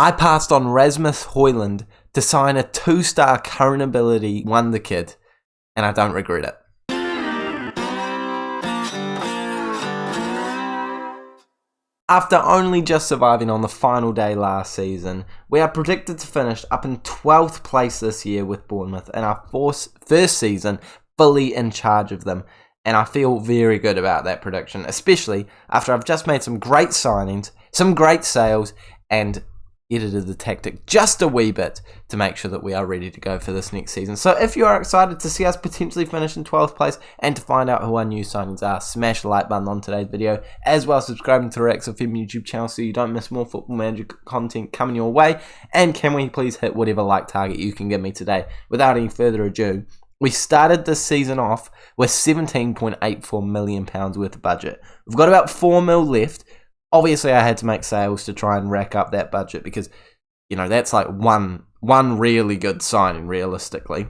I passed on Rasmus Højlund to sign a 2-star current ability wonder kid, and I don't regret it. After only just surviving on the final day last season, we are predicted to finish up in 12th place this year with Bournemouth in our first season fully in charge of them, and I feel very good about that prediction, especially after I've just made some great signings, some great sales, and edited the tactic just a wee bit to make sure that we are ready to go for this next season. So if you are excited to see us potentially finish in 12th place and to find out who our new signings are, smash the like button on today's video, as well as subscribing to our FM YouTube channel so you don't miss more Football Manager content coming your way. And can we please hit whatever like target you can give me today? Without any further ado, we started this season off with £17.84 million worth of budget. We've got about 4 mil left. Obviously, I had to make sales to try and rack up that budget because, you know, that's like one really good signing, realistically.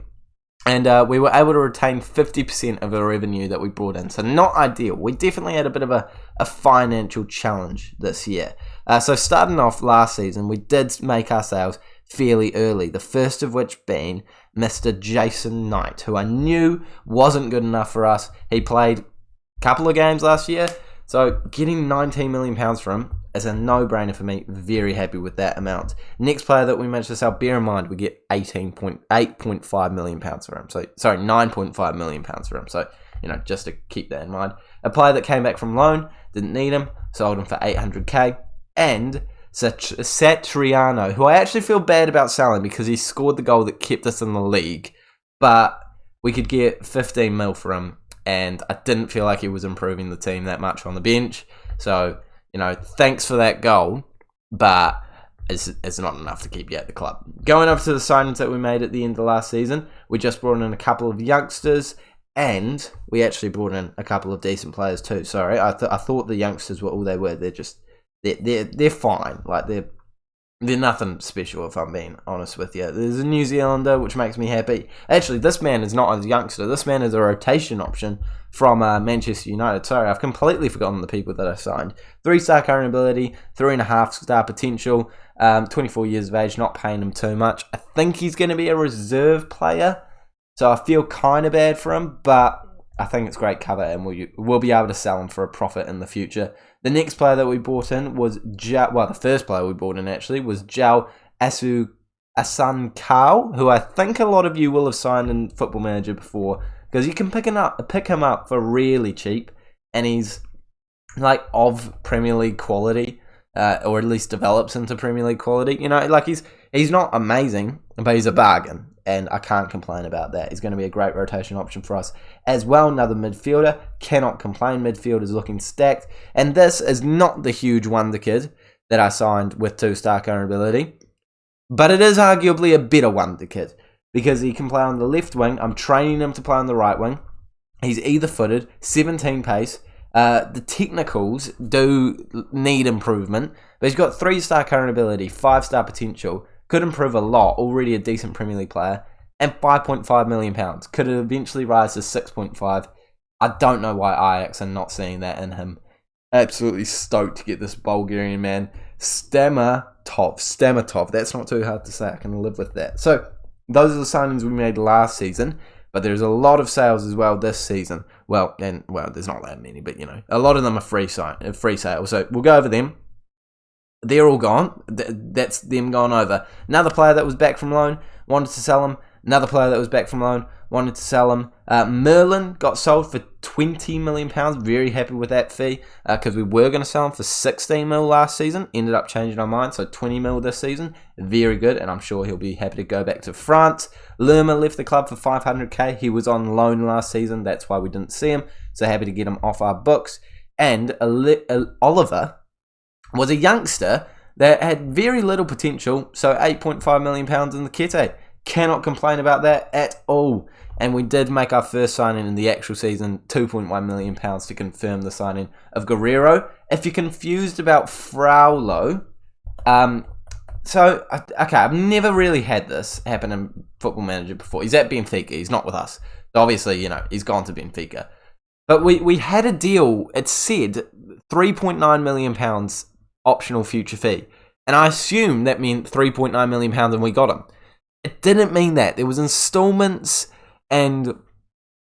And we were able to retain 50% of the revenue that we brought in. So not ideal. We definitely had a bit of a financial challenge this year. So starting off last season, we did make our sales fairly early. The first of which being Mr. Jason Knight, who I knew wasn't good enough for us. He played a couple of games last year. So getting £19 million for him is a no-brainer for me. Very happy with that amount. Next player that we managed to sell, bear in mind, we get £8.5 million for him. So, sorry, £9.5 million for him. So, you know, just to keep that in mind. A player that came back from loan, didn't need him, sold him for $800k. And Satriano, who I actually feel bad about selling because he scored the goal that kept us in the league. But we could get 15 mil for him. And I didn't feel like he was improving the team that much on the bench. So, you know, thanks for that goal, but it's not enough to keep you at the club. Going up to the signings that we made at the end of last season, we just brought in a couple of youngsters, and we actually brought in a couple of decent players too. Sorry, I thought the youngsters were all they were. They're fine. Like, they're nothing special, if I'm being honest with you. There's a New Zealander, which makes me happy. Actually, this man is not a youngster. This man is a rotation option from Manchester United. Sorry, I've completely forgotten the people that I signed. 3-star current ability, 3.5-star potential, 24 years of age, not paying him too much. I think he's going to be a reserve player, so I feel kind of bad for him, but I think it's great cover, and we'll be able to sell him for a profit in the future. The next player that we bought in was the first player we bought in actually was Jal Asankao, who I think a lot of you will have signed in Football Manager before, because you can pick him up for really cheap, and he's like of Premier League quality, or at least develops into Premier League quality. You know, like he's not amazing, but he's a bargain. And I can't complain about that. He's going to be a great rotation option for us as well. Another midfielder. Cannot complain. Midfield is looking stacked. And this is not the huge wonder kid that I signed with 2-star current ability. But it is arguably a better wonder kid. Because he can play on the left wing. I'm training him to play on the right wing. He's either-footed. 17 pace. The technicals do need improvement. But he's got 3-star current ability. 5-star potential. Could improve a lot, already a decent Premier League player, and £5.5 million. Could it eventually rise to 6.5? I don't know why Ajax are not seeing that in him. Absolutely stoked to get this Bulgarian man. Stamatov. That's not too hard to say. I can live with that. So, those are the signings we made last season, but there's a lot of sales as well this season. Well, there's not that many, but, you know, a lot of them are free sale. So, we'll go over them. They're all gone. That's them gone over. Another player that was back from loan, wanted to sell him. Another player that was back from loan, wanted to sell him. Merlin got sold for £20 million. Very happy with that fee because we were going to sell him for 16 mil last season. Ended up changing our mind, so 20 mil this season. Very good, and I'm sure he'll be happy to go back to France. Lerma left the club for 500k. He was on loan last season. That's why we didn't see him. So happy to get him off our books. And Oliver was a youngster that had very little potential, so £8.5 million in the Kete. Cannot complain about that at all. And we did make our first signing in the actual season, £2.1 million to confirm the signing of Guerrero. If you're confused about Fraulo, okay, I've never really had this happen in Football Manager before. He's at Benfica, he's not with us. So obviously, you know, he's gone to Benfica. But we had a deal, it said £3.9 million optional future fee. And I assumed that meant £3.9 million and we got him. It didn't mean that. There was installments, and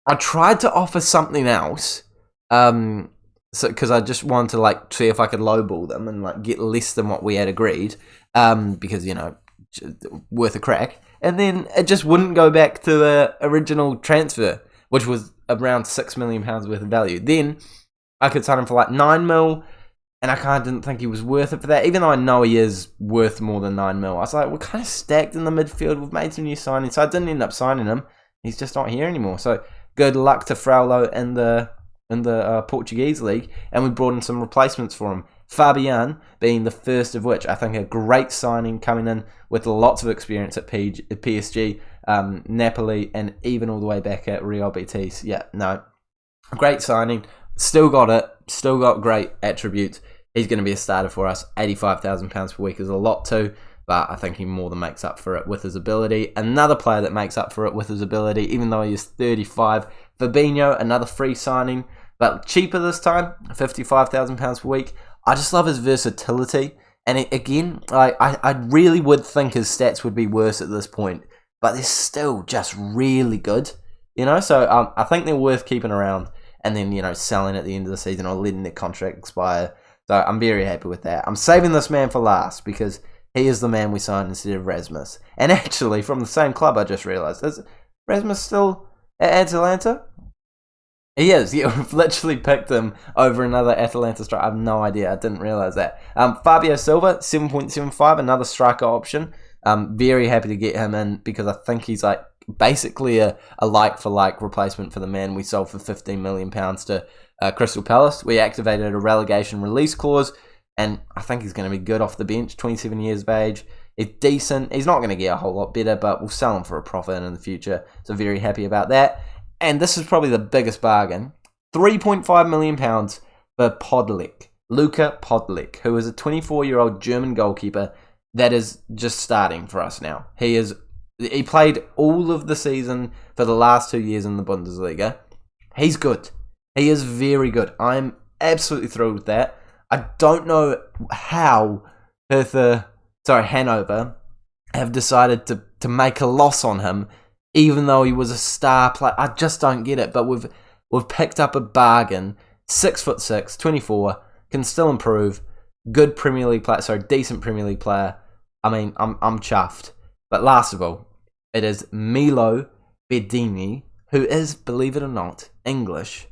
I tried to offer something else, because I just wanted to like see if I could lowball them and like get less than what we had agreed, because worth a crack. And then it just wouldn't go back to the original transfer, which was around £6 million worth of value. Then I could sign him for like 9 mil, and I kind of didn't think he was worth it for that, even though I know he is worth more than 9 mil. I was like, we're kind of stacked in the midfield. We've made some new signings, so I didn't end up signing him. He's just not here anymore. So good luck to Fraulo in the Portuguese league, and we brought in some replacements for him. Fabian being the first of which, I think a great signing, coming in with lots of experience at PSG, Napoli, and even all the way back at Real Betis. Yeah, no, great signing. Still got it. Still got great attributes. He's going to be a starter for us. £85,000 per week is a lot too, but I think he more than makes up for it with his ability. Another player that makes up for it with his ability, even though he is 35, Fabinho, another free signing, but cheaper this time, £55,000 per week. I just love his versatility. And again, I really would think his stats would be worse at this point, but they're still just really good, So I think they're worth keeping around, and then selling at the end of the season or letting their contract expire. So I'm very happy with that. I'm saving this man for last because he is the man we signed instead of Rasmus. And actually, from the same club, I just realised, is Rasmus still at Atalanta? He is. Yeah, we've literally picked him over another Atalanta striker. I have no idea. I didn't realise that. Fabio Silva, 7.75, another striker option. Very happy to get him in because I think he's like basically a like-for-like replacement for the man we sold for £15 million to Crystal Palace. We activated a relegation release clause, and I think he's going to be good off the bench. 27 years of age. He's decent. He's not going to get a whole lot better, but we'll sell him for a profit in the future. So very happy about that. And this is probably the biggest bargain. £3.5 million for Podolek. Luka Podolek, who is a 24-year-old German goalkeeper that is just starting for us now. He played all of the season for the last 2 years in the Bundesliga. He's good. He is very good. I'm absolutely thrilled with that. I don't know how Hanover have decided to make a loss on him, even though he was a star player. I just don't get it. But we've picked up a bargain. 6'6", 24, can still improve. Good Premier League player. Decent Premier League player. I mean, I'm chuffed. But last of all, it is Milo Bedini, who is, believe it or not, English.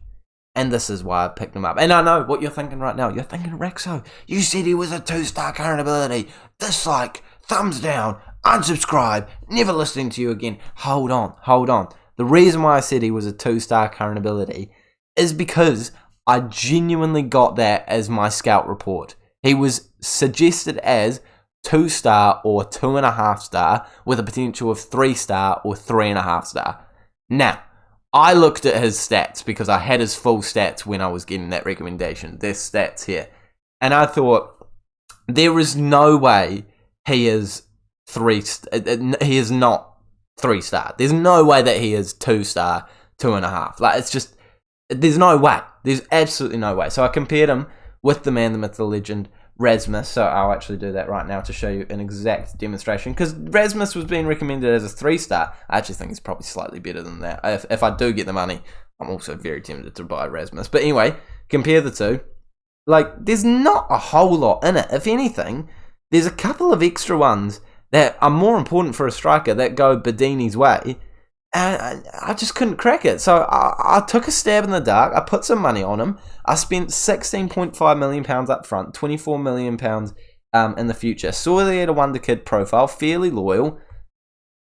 And this is why I picked him up. And I know what you're thinking right now. You're thinking, Rexo, you said he was a 2-star current ability. Dislike, thumbs down, unsubscribe, never listening to you again. Hold on. The reason why I said he was a 2-star current ability is because I genuinely got that as my scout report. He was suggested as 2-star or 2.5-star with a potential of 3-star or 3.5-star. Now, I looked at his stats because I had his full stats when I was getting that recommendation. There's stats here. And I thought, there is no way he is he is not 3-star. There's no way that he is 2-star, 2.5. Like, it's just, there's no way. There's absolutely no way. So I compared him with the man, the myth, the legend, Rasmus. So I'll actually do that right now to show you an exact demonstration. Because Rasmus was being recommended as a 3-star. I actually think he's probably slightly better than that. If I do get the money, I'm also very tempted to buy Rasmus. But anyway, compare the two. Like, there's not a whole lot in it. If anything, there's a couple of extra ones that are more important for a striker that go Bedini's way. And I just couldn't crack it. So I took a stab in the dark. I put some money on him. I spent £16.5 million up front, £24 million in the future. Saw he had a wonder kid profile, fairly loyal.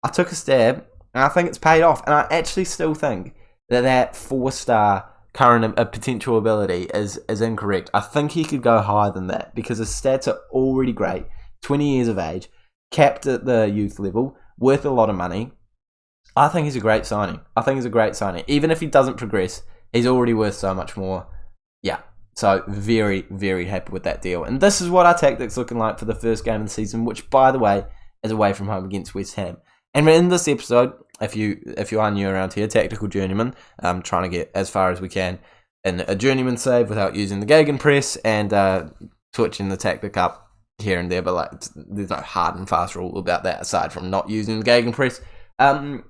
I took a stab, and I think it's paid off. And I actually still think that 4-star current potential ability is incorrect. I think he could go higher than that because his stats are already great. 20 years of age, capped at the youth level, worth a lot of money. I think he's a great signing. Even if he doesn't progress, he's already worth so much more. Yeah, so very, very happy with that deal. And this is what our tactics looking like for the first game of the season, which, by the way, is away from home against West Ham. And in this episode, if you are new around here, Tactical Journeyman, trying to get as far as we can in a Journeyman save without using the gegenpress and switching the tactic up here and there, but like there's no hard and fast rule about that aside from not using the gegenpress.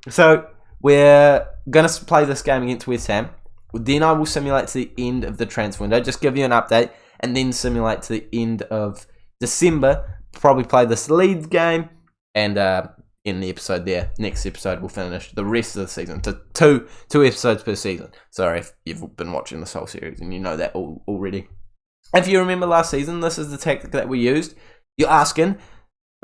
So we're going to play this game against West Ham. Then I will simulate to the end of the transfer window, just give you an update, and then simulate to the end of December. Probably play this Leeds game, and in the episode there, next episode we'll finish the rest of the season. So two episodes per season. Sorry if you've been watching this whole series and you know that already. If you remember last season, this is the tactic that we used. You're asking,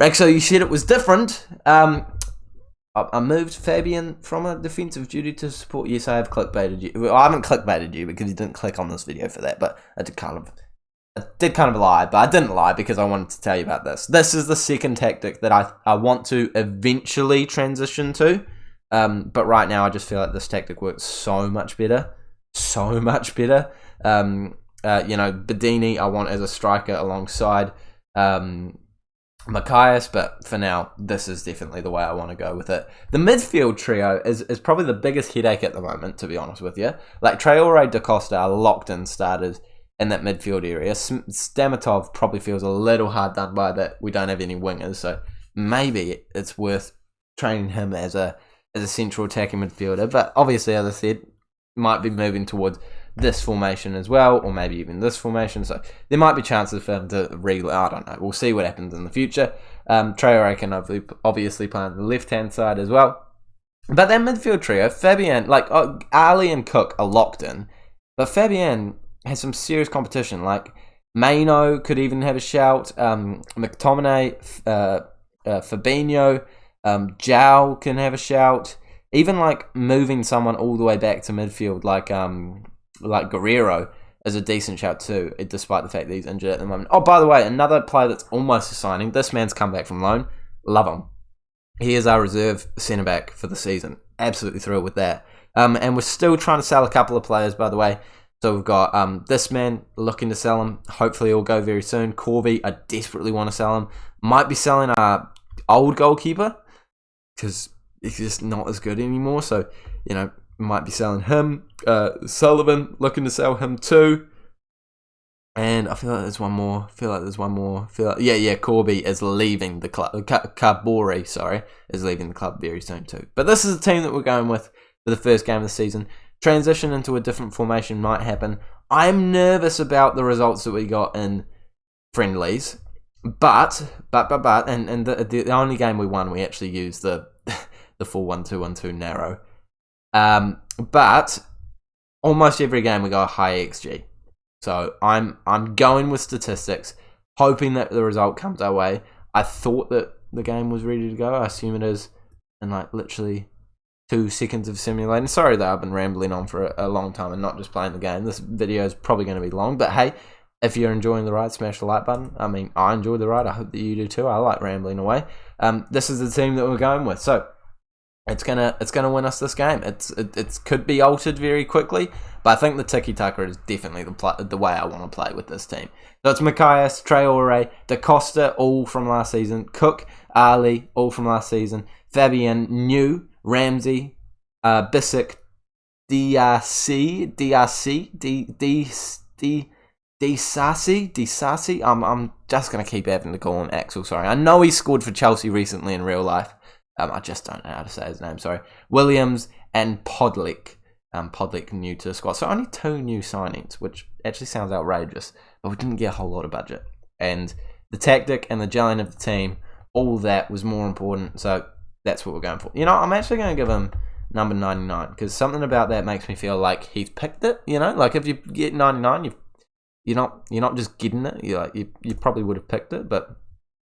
Rexo, you said it was different. I moved Fabian from a defensive duty to support. Yes, I have clickbaited you. Well, I haven't clickbaited you because you didn't click on this video for that, but I did kind of lie, but I didn't lie because I wanted to tell you about this. This is the second tactic that I want to eventually transition to, but right now I just feel like this tactic works so much better. So much better. Bedini I want as a striker alongside Macias, but for now, this is definitely the way I want to go with it. The midfield trio is probably the biggest headache at the moment, to be honest with you. Like, Traore, Da Costa are locked-in starters in that midfield area. Stamatov probably feels a little hard done by that we don't have any wingers, so maybe it's worth training him as a central attacking midfielder. But obviously, as I said, might be moving towards this formation as well, or maybe even this formation, so there might be chances for him to I don't know, we'll see what happens in the future. Traore can obviously play on the left-hand side as well, but that midfield trio, Fabian, Ali and Cook are locked in, but Fabian has some serious competition, like Maino could even have a shout, McTominay, Fabinho, Zhao can have a shout, even like moving someone all the way back to midfield, like Guerrero is a decent shout too, despite the fact that he's injured at the moment. Oh, by the way, another player that's almost a signing. This man's come back from loan. Love him. He is our reserve centre-back for the season. Absolutely thrilled with that. And we're still trying to sell a couple of players, by the way. So we've got this man looking to sell him. Hopefully he'll go very soon. Corby, I desperately want to sell him. Might be selling our old goalkeeper because he's just not as good anymore. So, might be selling him. Sullivan, looking to sell him too. And I feel like there's one more. Corby is leaving the club. Kabori, is leaving the club very soon too. But this is the team that we're going with for the first game of the season. Transition into a different formation might happen. I'm nervous about the results that we got in friendlies. But, and the only game we won, we actually used the 4-1-2-1-2 narrow. But almost every game we got a high XG. So I'm going with statistics, hoping that the result comes our way. I thought that the game was ready to go. I assume it is in literally 2 seconds of simulating. Sorry that I've been rambling on for a long time and not just playing the game. This video is probably going to be long, but hey, if you're enjoying the ride, smash the like button. I mean, I enjoy the ride. I hope that you do too. I like rambling away. This is the team that we're going with. So it's gonna win us this game. It could be altered very quickly, but I think the tiki-taka is definitely the way I want to play with this team. So it's Macias, Traore, Da Costa, all from last season. Cook, Ali, all from last season. Fabian, new. Ramsey, Bissek, Disasi. I'm just gonna keep having to call him Axel. Sorry, I know he scored for Chelsea recently in real life. I just don't know how to say his name. Sorry, Williams and Podlick. Podlick new to the squad, so only 2 new signings, which actually sounds outrageous. But we didn't get a whole lot of budget, and the tactic and the gelling of the team, all that was more important. So that's what we're going for. I'm actually going to give him number 99 because something about that makes me feel like he's picked it. Like if you get 99, you're not just getting it. You probably would have picked it. But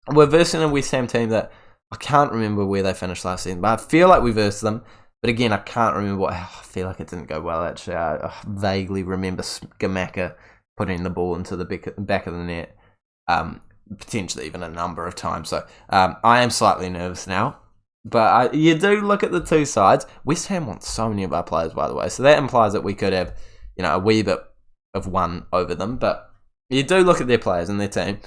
we're versing a West Ham team that I can't remember where they finished last season, but I feel like we versed them. But again, I can't remember I feel like it didn't go well. Actually, I vaguely remember Skamaka putting the ball into the back of the net, potentially even a number of times. So I am slightly nervous now. But you do look at the two sides. West Ham wants so many of our players, by the way. So that implies that we could have, a wee bit of one over them. But you do look at their players and their team.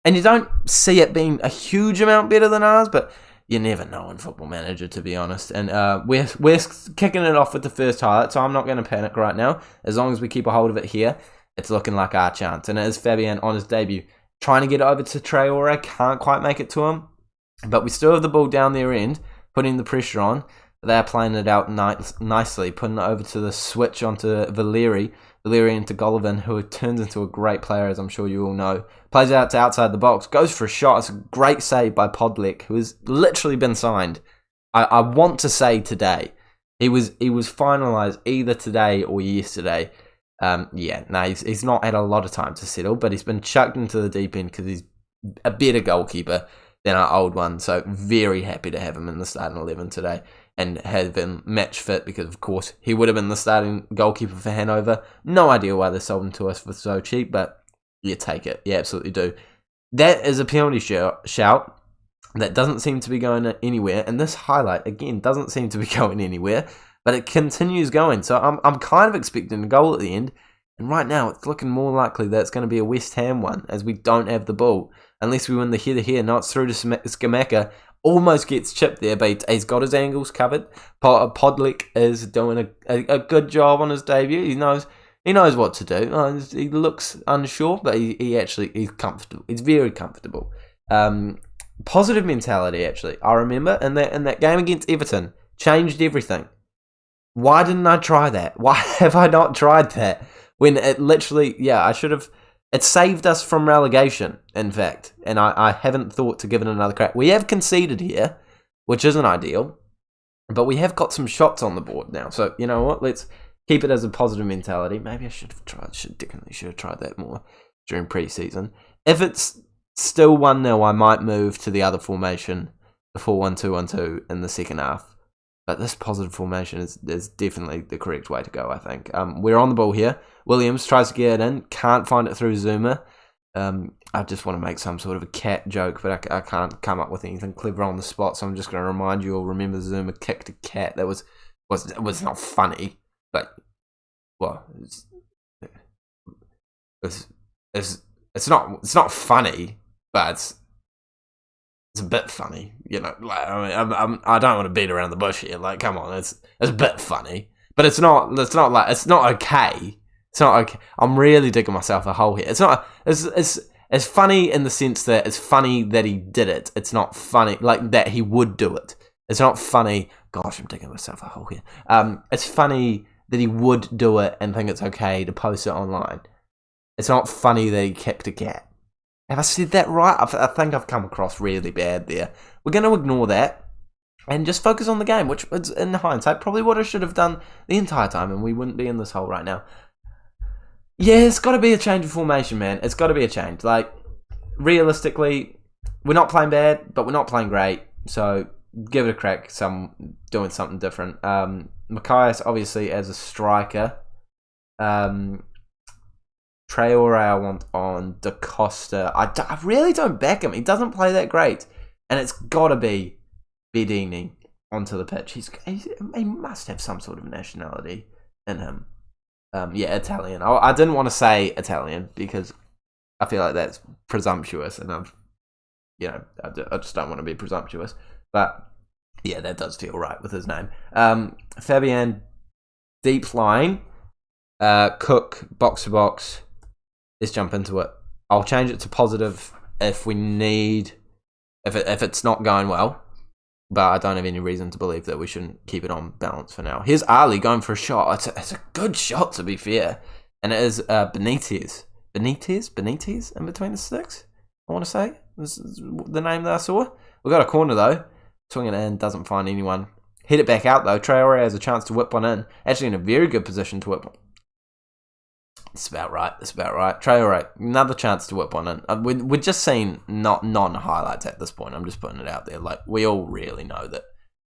And you don't see it being a huge amount better than ours. But you never know in Football Manager, to be honest. And we're kicking it off with the first highlight. So I'm not going to panic right now. As long as we keep a hold of it here, it's looking like our chance. And it is Fabian on his debut trying to get it over to Traore, can't quite make it to him. But we still have the ball down their end, putting the pressure on. They're playing it out nicely, putting it over to the switch onto Valeri into Golovin, who turns into a great player, as I'm sure you all know. Plays out to outside the box, goes for a shot. It's a great save by Podlek, who has literally been signed. I want to say today. He was finalised either today or yesterday. He's not had a lot of time to settle, but he's been chucked into the deep end because he's a better goalkeeper than our old one. So very happy to have him in the starting 11 today and have been match fit because, of course, he would have been the starting goalkeeper for Hanover. No idea why they sold him to us for so cheap, but you take it. You absolutely do. That is a penalty shout. That doesn't seem to be going anywhere, and this highlight, again, doesn't seem to be going anywhere, but it continues going, so I'm kind of expecting a goal at the end, and right now it's looking more likely that it's going to be a West Ham one, as we don't have the ball, unless we win the header here. Now it's through to Skamaka, almost gets chipped there, but he's got his angles covered. Podlek is doing a good job on his debut. He knows what to do. He looks unsure, but he's comfortable. He's very comfortable. Positive mentality, actually. I remember in that game against Everton, changed everything. Why didn't I try that? Why have I not tried that? When it literally, I should have. It saved us from relegation, in fact. And I haven't thought to give it another crack. We have conceded here, which isn't ideal. But we have got some shots on the board now. So, you know what? Let's keep it as a positive mentality. Maybe I should have tried. Definitely should have tried that more during pre-season. If it's still 1-0, I might move to the other formation, the 4-1-2-1-2 in the second half. But this positive formation is definitely the correct way to go, I think. We're on the ball here. Williams tries to get it in, can't find it through Zuma. I just want to make some sort of a cat joke, but I can't come up with anything clever on the spot, so I'm just going to remind you all, remember Zuma kicked a cat. That was not funny, but, well, it's not funny, but it's a bit funny, you know. Like, I don't want to beat around the bush here. Like, come on, it's a bit funny, but it's not okay. It's not okay. I'm really digging myself a hole here. It's not. It's funny in the sense that it's funny that he did it. It's not funny like that he would do it. It's not funny. Gosh, I'm digging myself a hole here. It's funny that he would do it and think it's okay to post it online. It's not funny that he kicked a cat. Have I said that right? I think I've come across really bad there. We're going to ignore that and just focus on the game, which, in hindsight, probably what I should have done the entire time, and we wouldn't be in this hole right now. Yeah, it's got to be a change of formation, man. It's got to be a change. Like, realistically, we're not playing bad, but we're not playing great. So, give it a crack, doing something different. Macias, obviously, as a striker. Traore I want on. Da Costa. I really don't back him. He doesn't play that great. And it's got to be Bedini onto the pitch. He must have some sort of nationality in him. Italian. I didn't want to say Italian because I feel like that's presumptuous. And I just don't want to be presumptuous. But yeah, that does feel right with his name. Fabian, deep line. Cook, box to box. Let's jump into it. I'll change it to positive if we need, if it's not going well. But I don't have any reason to believe that we shouldn't keep it on balance for now. Here's Ali going for a shot. It's a good shot, to be fair. And it is Benitez. Benitez in between the sticks, I want to say. This is the name that I saw. We got a corner, though. Swinging it in, doesn't find anyone. Hit it back out, though. Traore has a chance to whip one in. Actually in a very good position to whip one. That's about right. Traore, another chance to whip one in. We're just seeing non-highlights at this point. I'm just putting it out there. Like, we all really know that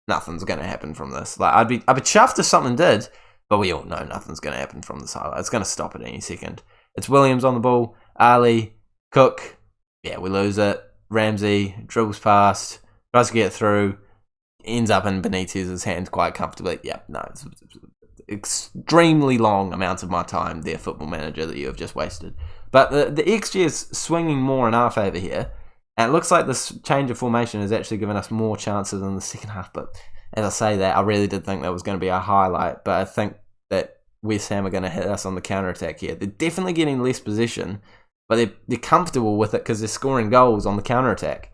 nothing's going to happen from this. Like, I'd be chuffed if something did, but we all know nothing's going to happen from this highlight. It's going to stop at any second. It's Williams on the ball. Ali, Cook. Yeah, we lose it. Ramsey dribbles past, tries to get through, ends up in Benitez's hands quite comfortably. Yeah, no, it's extremely long amounts of my time there, Football Manager, that you have just wasted. But the XG is swinging more in our favour here, and it looks like this change of formation has actually given us more chances in the second half. But as I say that, I really did think that was going to be a highlight, but I think that West Ham are going to hit us on the counter-attack here. They're definitely getting less possession, but they're comfortable with it because they're scoring goals on the counter-attack.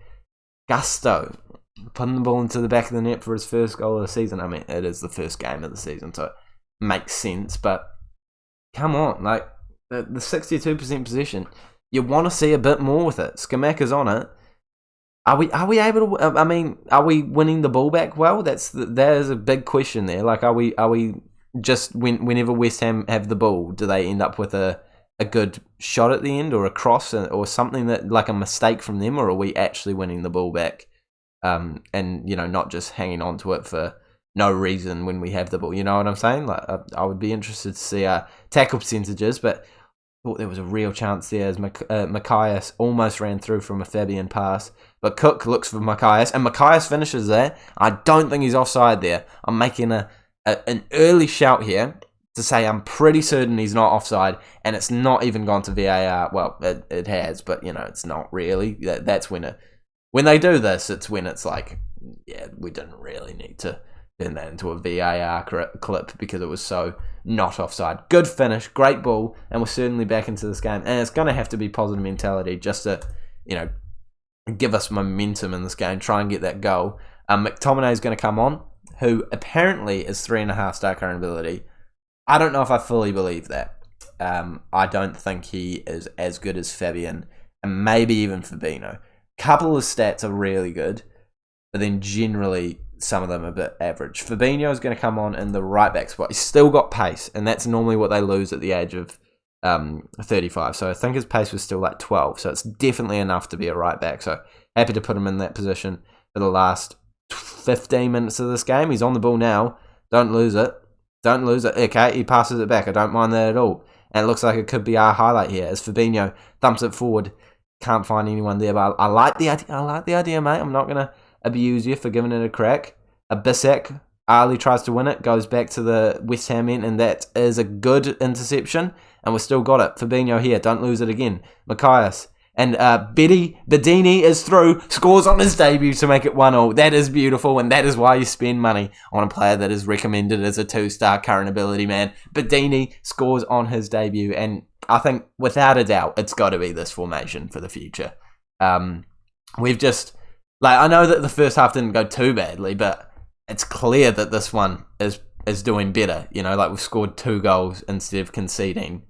Gusto, putting the ball into the back of the net for his first goal of the season. I mean, it is the first game of the season, so it makes sense, but come on, like, the 62% possession, you want to see a bit more with it. Skamaka's on it. Are we able to? I mean, are we winning the ball back well? That is a big question there. Like, are we just whenever West Ham have the ball, do they end up with a good shot at the end or a cross or something that like a mistake from them, or are we actually winning the ball back? And not just hanging on to it for no reason when we have the ball. You know what I'm saying? Like, I would be interested to see our tackle percentages, but thought there was a real chance there as Macias almost ran through from a Fabian pass, but Cook looks for Macias, and Macias finishes there. I don't think he's offside there. I'm making an early shout here to say I'm pretty certain he's not offside, and it's not even gone to VAR. Well, it has, but it's not really. That's when they do this, it's when it's like, yeah, we didn't really need to turn that into a VAR clip because it was so not offside. Good finish, great ball, and we're certainly back into this game. And it's going to have to be positive mentality just to, give us momentum in this game, try and get that goal. McTominay is going to come on, who apparently is 3.5 star current ability. I don't know if I fully believe that. I don't think he is as good as Fabian, and maybe even Fabinho. Couple of stats are really good, but then generally some of them are a bit average. Fabinho is going to come on in the right back spot. He's still got pace, and that's normally what they lose at the age of 35. So I think his pace was still like 12. So it's definitely enough to be a right back. So happy to put him in that position for the last 15 minutes of this game. He's on the ball now. Don't lose it. Don't lose it. Okay, he passes it back. I don't mind that at all. And it looks like it could be our highlight here as Fabinho thumps it forward. Can't find anyone there, but I like the idea. I like the idea, mate. I'm not gonna abuse you for giving it a crack. A Bissek, Ali tries to win it, goes back to the West Ham end, and that is a good interception. And we've still got it. Fabinho here, don't lose it again. Macias. And Bedini is through, scores on his debut to make it 1-0. That is beautiful, and that is why you spend money on a player that is recommended as a 2-star current ability, man. Bedini scores on his debut, and I think, without a doubt, it's got to be this formation for the future. We've just... I know that the first half didn't go too badly, but it's clear that this one is doing better. We've scored 2 goals instead of conceding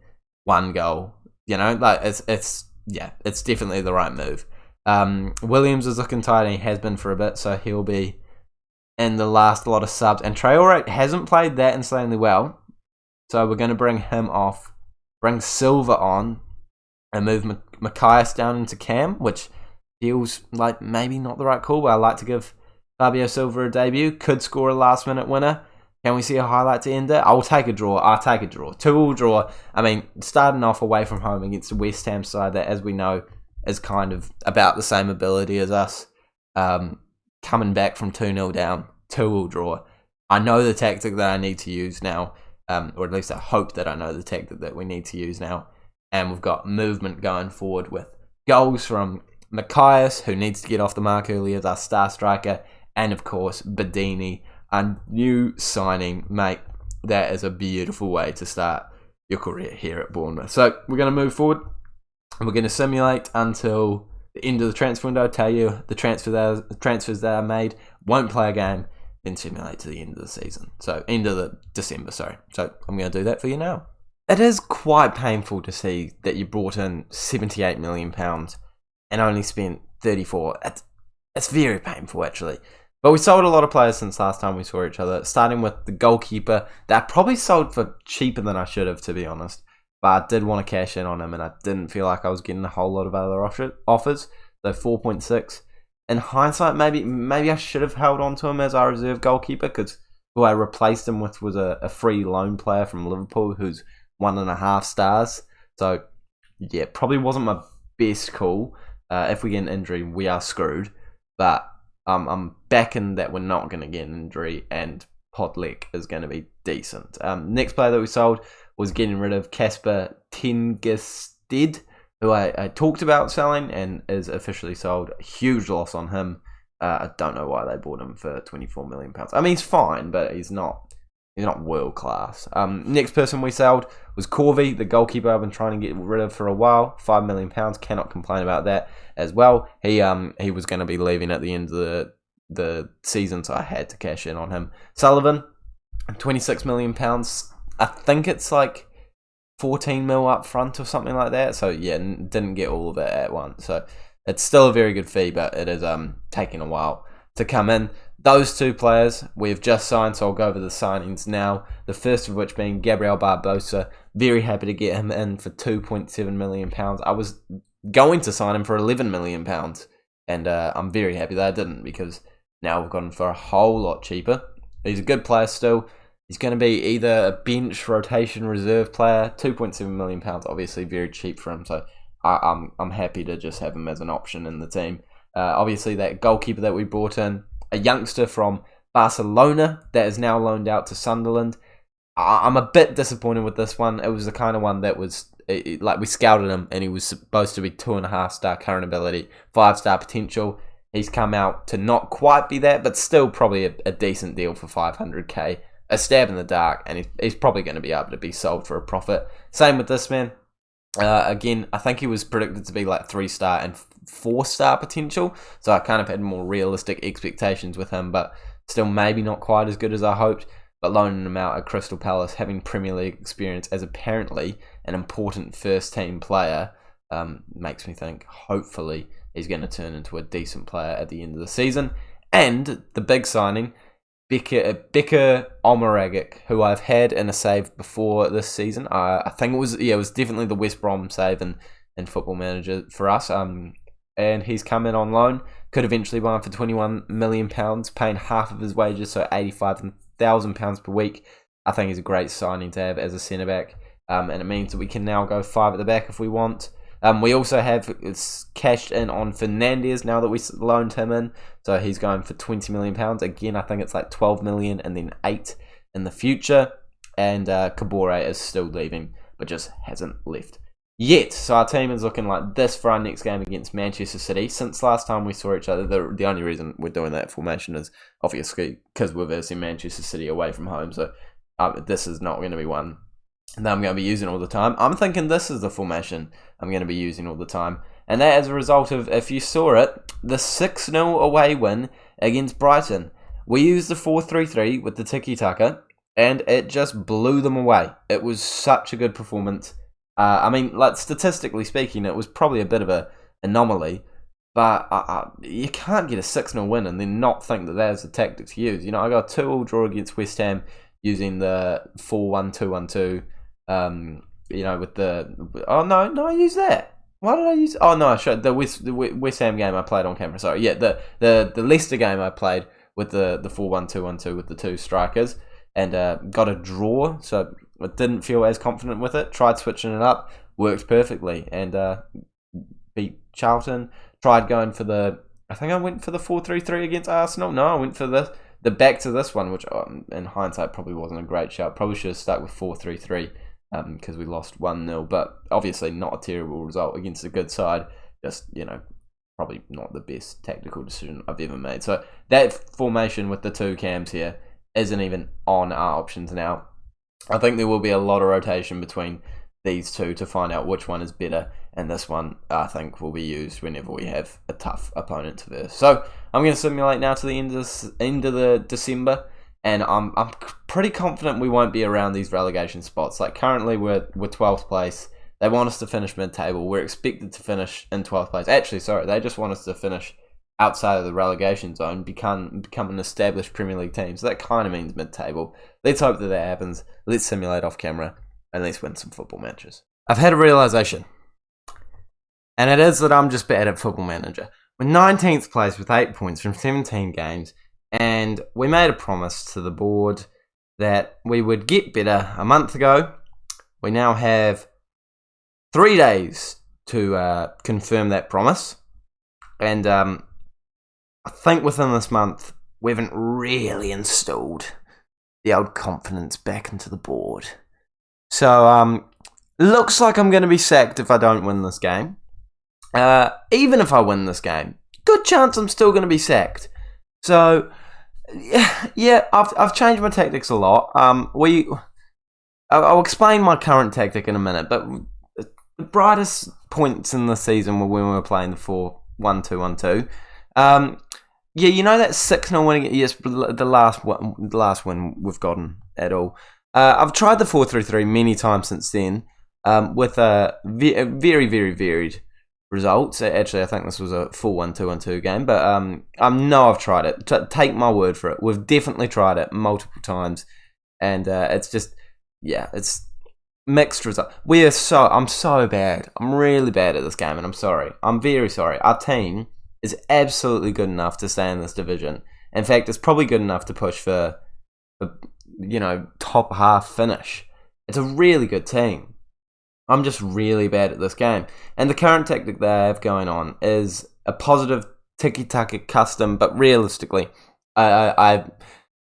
1 goal. It's definitely the right move. Williams is looking tight, and he has been for a bit, so he'll be in the last lot of subs. And Traore hasn't played that insanely well, so we're going to bring him off, bring Silva on, and move Macias down into Cam, which feels like maybe not the right call, but I like to give Fabio Silva a debut. Could score a last-minute winner. Can we see a highlight to end it? I'll take a draw. 2-2 draw. I mean, starting off away from home against the West Ham side that, as we know, is kind of about the same ability as us. Coming back from 2-0 down, 2-2 draw. I know the tactic that I need to use now, or at least I hope that I know the tactic that we need to use now. And we've got movement going forward with goals from Macias, who needs to get off the mark early as our star striker, and of course, Bedini, a new signing, mate. That is a beautiful way to start your career here at Bournemouth. So we're going to move forward. We're going to simulate until the end of the transfer window. Tell you the transfers that are made. Won't play a game. Then simulate to the end of the season. So end of the December. Sorry. So I'm going to do that for you now. It is quite painful to see that you brought in £78 million and only spent 34. It's very painful, actually. But we sold a lot of players since last time we saw each other, starting with the goalkeeper that I probably sold for cheaper than I should have, to be honest. But I did want to cash in on him, and I didn't feel like I was getting a whole lot of other offers. So 4.6. In hindsight, maybe I should have held on to him as our reserve goalkeeper, because who I replaced him with was a free loan player from Liverpool who's 1.5 stars. So, yeah, probably wasn't my best call. If we get an injury, we are screwed. But I'm backing that we're not going to get an injury, and Podlek is going to be decent. Next player that we sold was getting rid of Kasper Tengested, who I talked about selling and is officially sold. A huge loss on him. I don't know why they bought him for £24 million. I mean, he's fine, but he's not He's not world class. Next person we sold was Corvey, the goalkeeper I've been trying to get rid of for a while. £5 million. Cannot complain about that as well. He was going to be leaving at the end of the season, so I had to cash in on him. Sullivan, £26 million. I think it's like 14 mil up front or something like that. So yeah, didn't get all of it at once. So it's still a very good fee, but it is taking a while to come in. Those two players we've just signed, so I'll go over the signings now. The first of which being Gabriel Barbosa. Very happy to get him in for £2.7 million. I was going to sign him for £11 million, and I'm very happy that I didn't, because now we've got him for a whole lot cheaper. He's a good player still. He's going to be either a bench, rotation, reserve player. £2.7 million, obviously very cheap for him, so I'm happy to just have him as an option in the team. Obviously, that goalkeeper that we brought in, a youngster from Barcelona that is now loaned out to Sunderland. I'm a bit disappointed with this one. It was the kind of one that was, like, we scouted him and he was supposed to be 2.5-star current ability, 5-star potential. He's come out to not quite be that, but still probably a decent deal for 500k. A stab in the dark, and he's probably going to be able to be sold for a profit. Same with this man. Again, I think he was predicted to be like 3-star and 4-star potential, so I kind of had more realistic expectations with him, but still maybe not quite as good as I hoped. But loaning him out at Crystal Palace, having Premier League experience as apparently an important first-team player, makes me think hopefully he's going to turn into a decent player at the end of the season. And the big signing, Becca Omaragic, who I've had in a save before this season. I think it was definitely the West Brom save in Football Manager for us. And he's come in on loan. Could eventually buy him for £21 million, paying half of his wages, so £85,000 per week. I think he's a great signing to have as a centre back, and it means that we can now go 5 at the back if we want. We also have cashed in on Fernandez now that we loaned him in, so he's going for £20 million. Again, I think it's like 12 million and then 8 in the future. And Kabore is still leaving, but just hasn't left yet. So our team is looking like this for our next game against Manchester City. Since last time we saw each other, the only reason we're doing that formation is obviously because we're versing Manchester City away from home. So this is not going to be one that I'm going to be using all the time. I'm thinking this is the formation I'm going to be using all the time. And that as a result of, if you saw it, the 6-0 away win against Brighton. We used the 4-3-3 with the tiki-taka, and it just blew them away. It was such a good performance. I mean, like, statistically speaking, it was probably a bit of an anomaly, but you can't get a 6-0 win and then not think that that is the tactic to use. You know, I got a 2-2 draw against West Ham using the 4-1-2-1-2. You know, with the... Oh, no, I used that. Why did I use... Oh, no, I showed the West Ham game I played on camera. Sorry, yeah, the Leicester game I played with the 4-1-2-1-2 with the 2 strikers, and got a draw, so I didn't feel as confident with it. Tried switching it up, worked perfectly, and beat Charlton. Tried going for the... I think I went for the 4-3-3 against Arsenal. No, I went for the back to this one, which in hindsight probably wasn't a great shout. Probably should have stuck with 4-3-3 because we lost 1-0, but obviously not a terrible result against a good side. Just, you know, probably not the best tactical decision I've ever made. So that formation with the 2 cams here isn't even on our options now. I think there will be a lot of rotation between these two to find out which one is better, and this one I think will be used whenever we have a tough opponent to verse. So I'm going to simulate now to the end of the December, and I'm pretty confident we won't be around these relegation spots. Like, currently we're 12th place. They want us to finish mid-table. We're expected to finish in 12th place. Actually, sorry, they just want us to finish outside of the relegation zone, become an established Premier League team. So that kind of means mid-table. Let's hope that happens. Let's simulate off camera, and let's win some football matches. I've had a realisation, and it is that I'm just bad at Football Manager. We're 19th place with 8 points from 17 games, and we made a promise to the board that we would get better a month ago. We now have 3 days to confirm that promise, and I think within this month we haven't really installed the old confidence back into the board. So looks like I'm going to be sacked if I don't win this game. Even if I win this game, good chance I'm still going to be sacked. So Yeah, I've changed my tactics a lot. I'll explain my current tactic in a minute, but the brightest points in the season were when we were playing the 4-1-2-1-2. Yeah, you know that 6-0 win. Yes, the last win we've gotten at all. I've tried the 4-3-3 many times since then, with a very, very varied results. Actually, I think this was a 4-1-2-1-2 game, but I know I've tried it. Take my word for it. We've definitely tried it multiple times, and it's just, yeah, it's mixed results. I'm so bad. I'm really bad at this game, and I'm sorry. I'm very sorry. Our team is absolutely good enough to stay in this division. In fact, it's probably good enough to push for top half finish. It's a really good team. I'm just really bad at this game. And the current tactic that I have going on is a positive tiki-taka custom, but realistically, I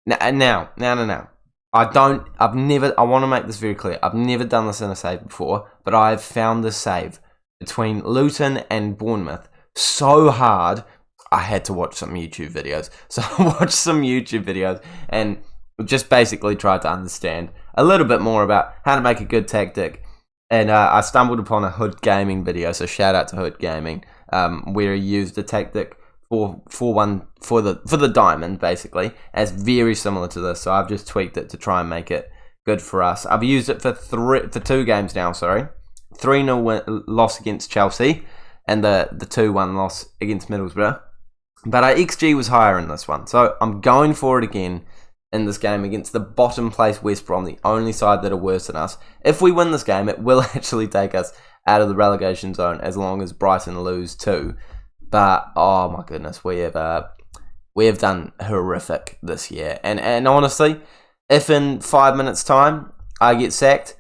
want to make this very clear. I've never done this in a save before, but I've found this save between Luton and Bournemouth so hard, I had to watch some YouTube videos. So I watched some YouTube videos and just basically tried to understand a little bit more about how to make a good tactic. And I stumbled upon a Hood Gaming video, so shout out to Hood Gaming, where he used a tactic for the diamond, basically, as very similar to this. So I've just tweaked it to try and make it good for us. I've used it for 2 games now, 3-0 loss against Chelsea, and the 2-1 loss against Middlesbrough. But our XG was higher in this one, so I'm going for it again in this game against the bottom place West Brom, the only side that are worse than us. If we win this game, it will actually take us out of the relegation zone as long as Brighton lose too. But oh my goodness, we have done horrific this year. And honestly, if in 5 minutes time I get sacked,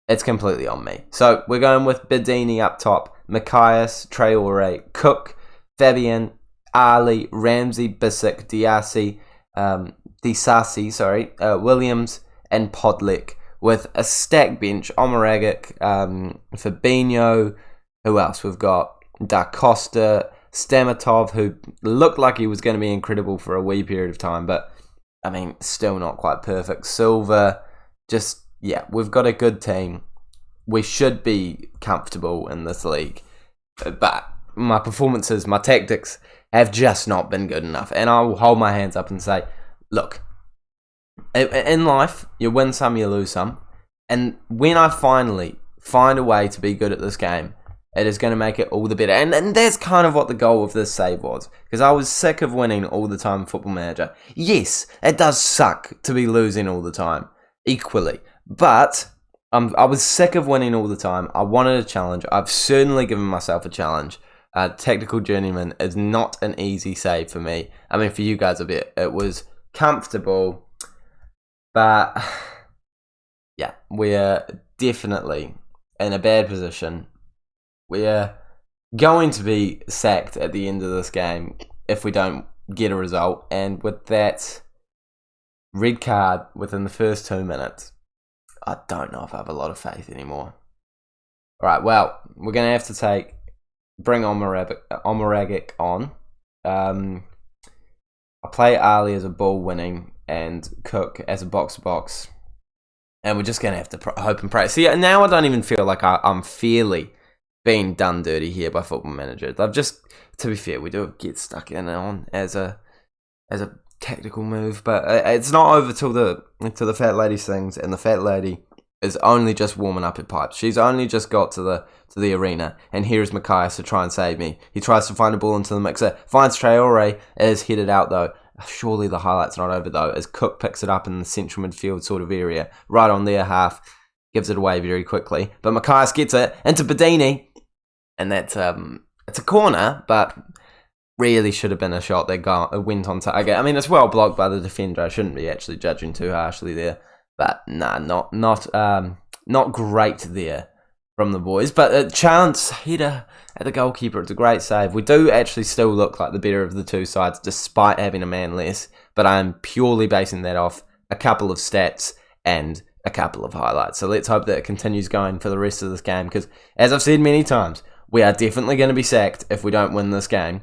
it's completely on me. So we're going with Bedini up top, Macias, Traore, Cook, Fabian, Ali, Ramsey, Bissek, Disasi, Williams, and Podlek, with a stacked bench. Omeragic, Fabinho, who else? We've got Da Costa, Stamatov, who looked like he was going to be incredible for a wee period of time, but I mean, still not quite perfect. Silva, we've got a good team. We should be comfortable in this league, but my performances, my tactics have just not been good enough, and I'll hold my hands up and say, look, in life, you win some, you lose some. And when I finally find a way to be good at this game, it is going to make it all the better. And that's kind of what the goal of this save was. Because I was sick of winning all the time in Football Manager. Yes, it does suck to be losing all the time, equally. But I was sick of winning all the time. I wanted a challenge. I've certainly given myself a challenge. Tactical Journeyman is not an easy save for me. I mean, for you guys a bit. It was comfortable, but yeah, we're definitely in a bad position. We're going to be sacked at the end of this game if we don't get a result, and with that red card within the first 2 minutes, I don't know if I have a lot of faith anymore. Alright, well, we're going to have to bring Omeragic on. I play Ali as a ball winning and Cook as a box-to-box. And we're just going to have to hope and pray. See, now I don't even feel like I'm fairly being done dirty here by Football Manager. I've just, to be fair, we do get stuck in on as a tactical move. But it's not over till the fat lady sings, and the fat lady is only just warming up her pipes. She's only just got to the arena, and here's Macias to try and save me. He tries to find a ball into the mixer, finds Traore, is headed out though. Surely the highlight's not over though, as Cook picks it up in the central midfield sort of area, right on their half, gives it away very quickly. But Macias gets it into Bedini, and that's it's a corner, but really should have been a shot that went on target. I mean, it's well blocked by the defender. I shouldn't be actually judging too harshly there. But nah, not great there from the boys. But a chance header at the goalkeeper. It's a great save. We do actually still look like the better of the two sides, despite having a man less. But I'm purely basing that off a couple of stats and a couple of highlights. So let's hope that it continues going for the rest of this game. Because as I've said many times, we are definitely going to be sacked if we don't win this game.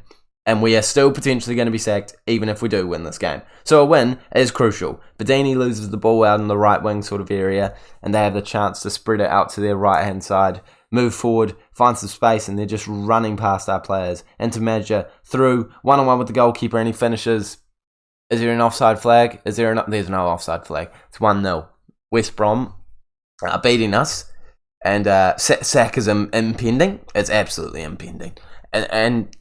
And we are still potentially going to be sacked even if we do win this game. So a win is crucial. Badini loses the ball out in the right wing sort of area, and they have the chance to spread it out to their right-hand side, move forward, find some space, and they're just running past our players. Into manager, through, one-on-one with the goalkeeper, and he finishes. Is there an offside flag? There's no offside flag. It's 1-0. West Brom are beating us, and sack is impending. It's absolutely impending. And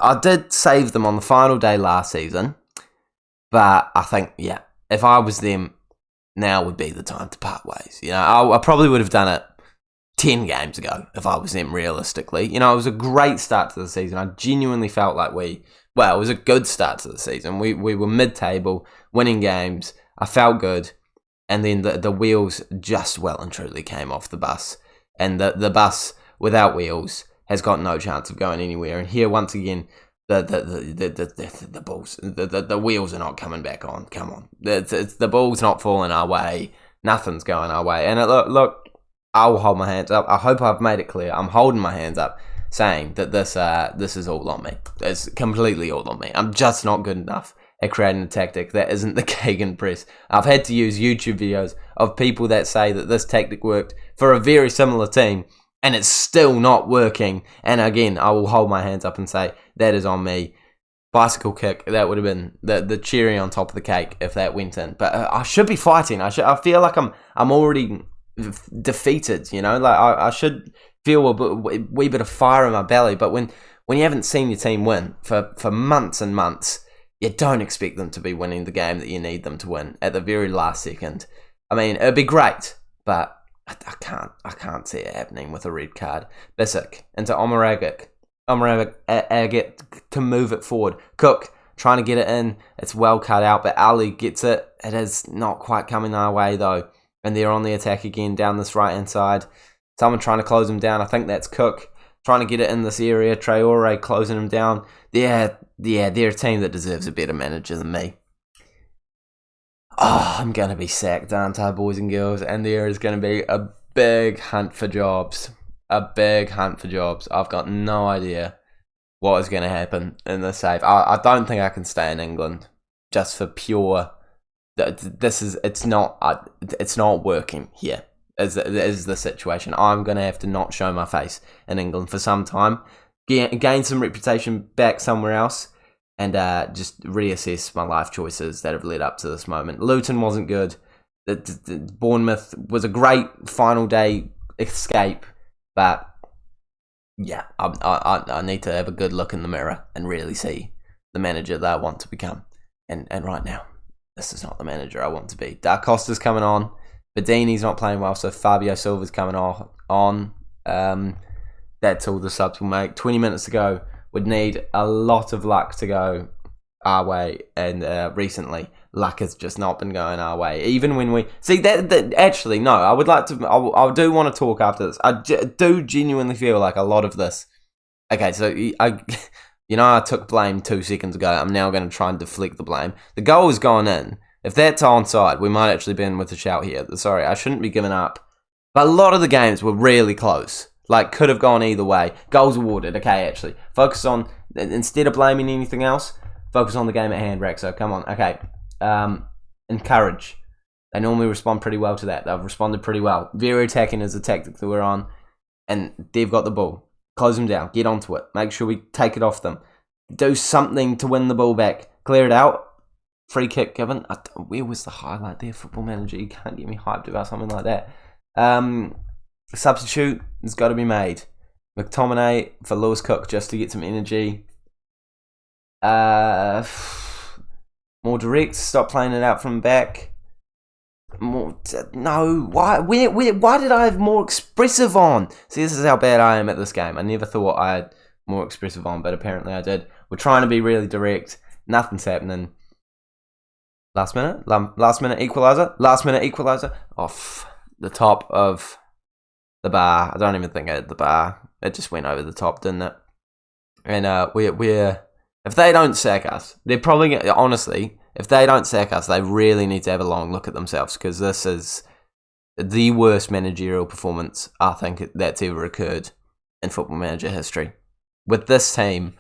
I did save them on the final day last season, but I think, if I was them, now would be the time to part ways. I probably would have done it 10 games ago if I was them, realistically. It was a great start to the season. I genuinely felt like it was a good start to the season. We were mid-table, winning games. I felt good. And then the wheels just well and truly came off the bus. And the bus without wheels has got no chance of going anywhere. And here, once again, the balls, the wheels are not coming back on. Come on. The ball's not falling our way. Nothing's going our way. And look, I'll hold my hands up. I hope I've made it clear. I'm holding my hands up, saying that this is all on me. It's completely all on me. I'm just not good enough at creating a tactic that isn't the gegenpress. I've had to use YouTube videos of people that say that this tactic worked for a very similar team, and it's still not working. And again, I will hold my hands up and say that is on me. Bicycle kick, that would have been the cherry on top of the cake if that went in. But I should be fighting. I feel like I'm already defeated. I should feel a wee bit of fire in my belly. But when you haven't seen your team win for months and months, you don't expect them to be winning the game that you need them to win at the very last second. I mean, it'd be great, but I can't see it happening with a red card. Bissek into Omaragic. Omaragic to move it forward. Cook trying to get it in. It's well cut out, but Ali gets it. It is not quite coming our way though. And they're on the attack again down this right-hand side. Someone trying to close him down. I think that's Cook trying to get it in this area. Traore closing him down. They're a team that deserves a better manager than me. Oh, I'm going to be sacked, aren't I, boys and girls? And there is going to be a big hunt for jobs. A big hunt for jobs. I've got no idea what is going to happen in this save. I don't think I can stay in England just for pure... It's not working here. Is the situation. I'm going to have to not show my face in England for some time. Gain some reputation back somewhere else. And just reassess my life choices that have led up to this moment. Luton wasn't good. Bournemouth was a great final day escape. But, I need to have a good look in the mirror and really see the manager that I want to become. And right now, this is not the manager I want to be. Da Costa's coming on. Badini's not playing well, so Fabio Silva's coming on. That's all the subs will make. 20 minutes to go. Would need a lot of luck to go our way, and recently luck has just not been going our way. Even when we see that actually, no, I would like to. I do want to talk after this. I do genuinely feel like a lot of this. Okay, so I took blame 2 seconds ago. I'm now going to try and deflect the blame. The goal has gone in. If that's onside, we might actually be in with a shout here. Sorry, I shouldn't be giving up. But a lot of the games were really close. Like, could have gone either way. Goals awarded. Okay, actually. Focus on, instead of blaming anything else, focus on the game at hand, Rexo. Come on. Okay. Encourage. They normally respond pretty well to that. They've responded pretty well. Very attacking is the tactic that we're on. And they've got the ball. Close them down. Get onto it. Make sure we take it off them. Do something to win the ball back. Clear it out. Free kick given. Where was the highlight there, Football Manager? You can't get me hyped about something like that. Substitute has got to be made. McTominay for Lewis Cook just to get some energy. More direct. Stop playing it out from back. No. Why did I have more expressive on? See, this is how bad I am at this game. I never thought I had more expressive on, but apparently I did. We're trying to be really direct. Nothing's happening. Last minute equaliser. Off the top of the bar. I don't even think I hit the bar. It just went over the top, didn't it? And we're if they don't sack us, they're probably honestly, if they don't sack us, they really need to have a long look at themselves, because this is the worst managerial performance I think that's ever occurred in Football Manager history. With this team,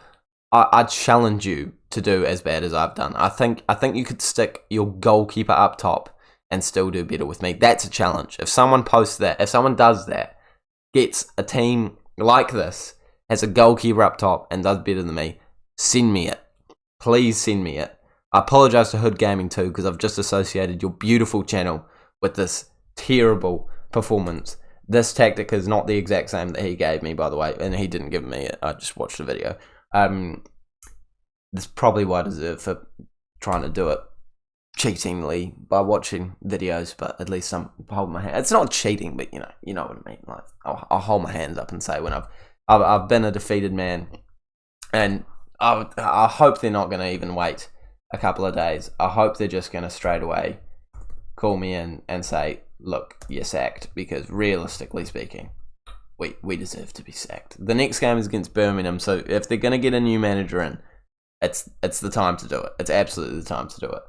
I challenge you to do as bad as I've done. I think you could stick your goalkeeper up top and still do better with me. That's a challenge. If someone posts that, if someone does that, gets a team like this, has a goalkeeper up top and does better than me, send me it. Please send me it. I apologise to Hood Gaming too, because I've just associated your beautiful channel with this terrible performance. This tactic is not the exact same that he gave me, by the way, and he didn't give me it. I just watched the video. That's probably what I deserve for trying to do it cheatingly by watching videos, but at least I'm holding my hand. It's not cheating, but you know what I mean. Like I'll hold my hands up and say when I've been a defeated man, and I hope they're not going to even wait a couple of days. I hope they're just going to straight away call me in and say, look, you're sacked, because realistically speaking, we deserve to be sacked. The next game is against Birmingham, so if they're going to get a new manager in, it's the time to do it. It's absolutely the time to do it.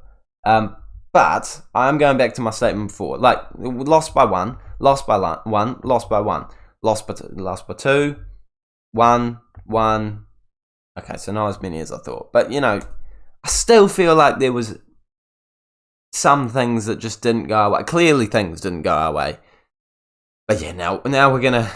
But I'm going back to my statement before. Like, lost by one, lost by one, lost by one, lost by two, one. Okay, so not as many as I thought. But, I still feel like there was some things that just didn't go our way. Clearly things didn't go our way. But yeah, now we're gonna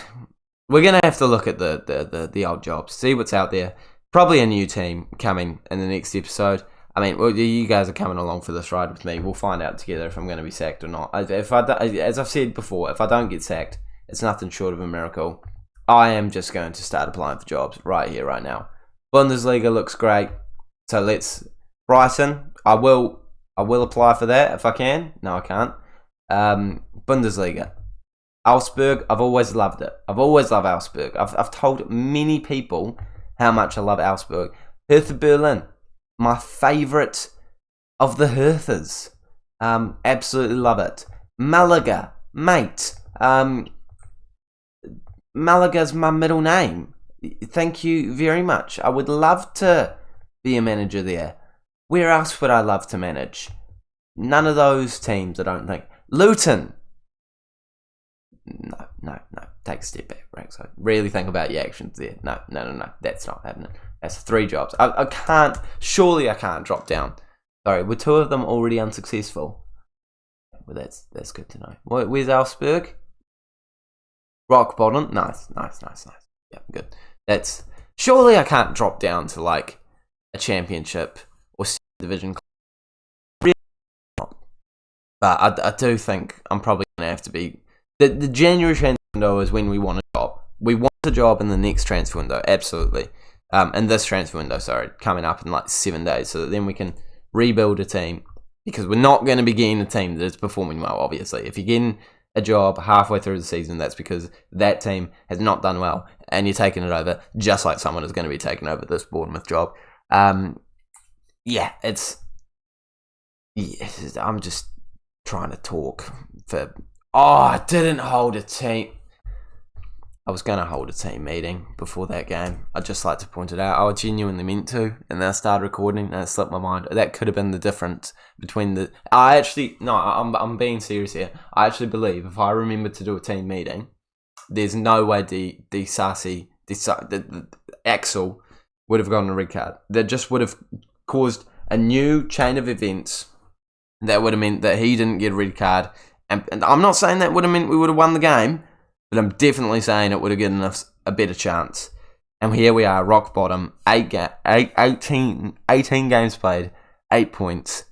have to look at the old jobs, see what's out there. Probably a new team coming in the next episode. I mean, well, you guys are coming along for this ride with me. We'll find out together if I'm going to be sacked or not. As I've said before, if I don't get sacked, it's nothing short of a miracle. I am just going to start applying for jobs right here, right now. Bundesliga looks great, so let's Brighton. I will apply for that if I can. No, I can't. Bundesliga. Augsburg, I've always loved it. I've always loved Augsburg. I've told many people how much I love Augsburg. Hertha Berlin, my favourite of the Herthas. Absolutely love it. Malaga, mate. Malaga's my middle name. Thank you very much. I would love to be a manager there. Where else would I love to manage? None of those teams, I don't think. Luton. No. Take a step back, Rex. Really think about your actions there. No. That's not happening. That's 3 jobs. I can't. Surely I can't drop down. Sorry, were 2 of them already unsuccessful? Well, that's good to know. Where's Augsburg? Rock bottom. Nice. Yeah, good. That's surely I can't drop down to like a championship or division. But I do think I'm probably going to have to be... The January transfer window is when we want a job. We want a job in the next transfer window, absolutely. In this transfer window, coming up in like 7 days, so that then we can rebuild a team. Because we're not going to be getting a team that is performing well, obviously. If you're getting a job halfway through the season, that's because that team has not done well, and you're taking it over, just like someone is going to be taking over this Bournemouth job. I'm just trying to talk for... I didn't hold a team. I was going to hold a team meeting before that game. I'd just like to point it out. I genuinely meant to, and then I started recording, and it slipped my mind. That could have been the difference between the... I'm being serious here. I actually believe if I remember to do a team meeting, there's no way the Axel would have gotten a red card. That just would have caused a new chain of events that would have meant that he didn't get a red card. And I'm not saying that would have meant we would have won the game, but I'm definitely saying it would have given us a better chance. And here we are, rock bottom, 18 games played, 8 points,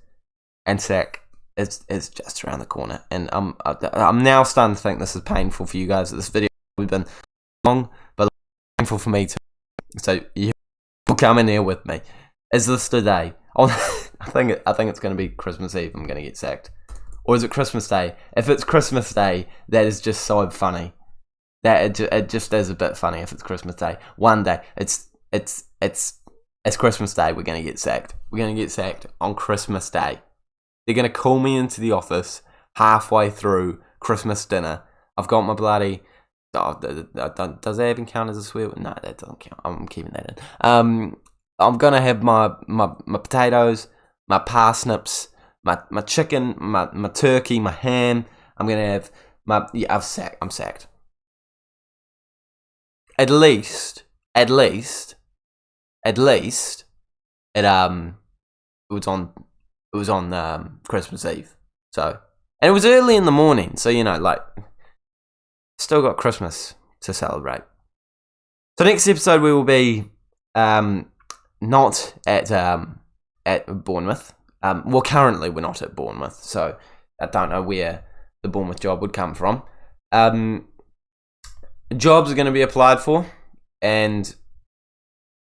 and sack is just around the corner. And I'm now starting to think this is painful for you guys. This video has been long, but painful for me too. So you will come in here with me. Is this today? I think it's going to be Christmas Eve. I'm going to get sacked. Or is it Christmas Day? If it's Christmas Day, that is just so funny. That it just is a bit funny if it's Christmas Day. One day, it's Christmas Day. We're gonna get sacked. We're gonna get sacked on Christmas Day. They're gonna call me into the office halfway through Christmas dinner. I've got my bloody... does that even count as a swear? No, that doesn't count. I'm keeping that in. I'm gonna have my potatoes, my parsnips, my chicken, my turkey, my ham. I'm gonna have I'm sacked. At least at least it was on Christmas Eve. So, and it was early in the morning, so still got Christmas to celebrate. So next episode we will be not at Bournemouth. Well, currently we're not at Bournemouth, so I don't know where the Bournemouth job would come from. Jobs are going to be applied for, and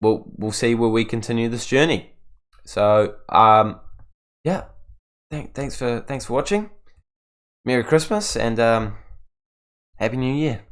we'll see where we continue this journey. So yeah, thanks for watching. Merry Christmas and Happy New Year.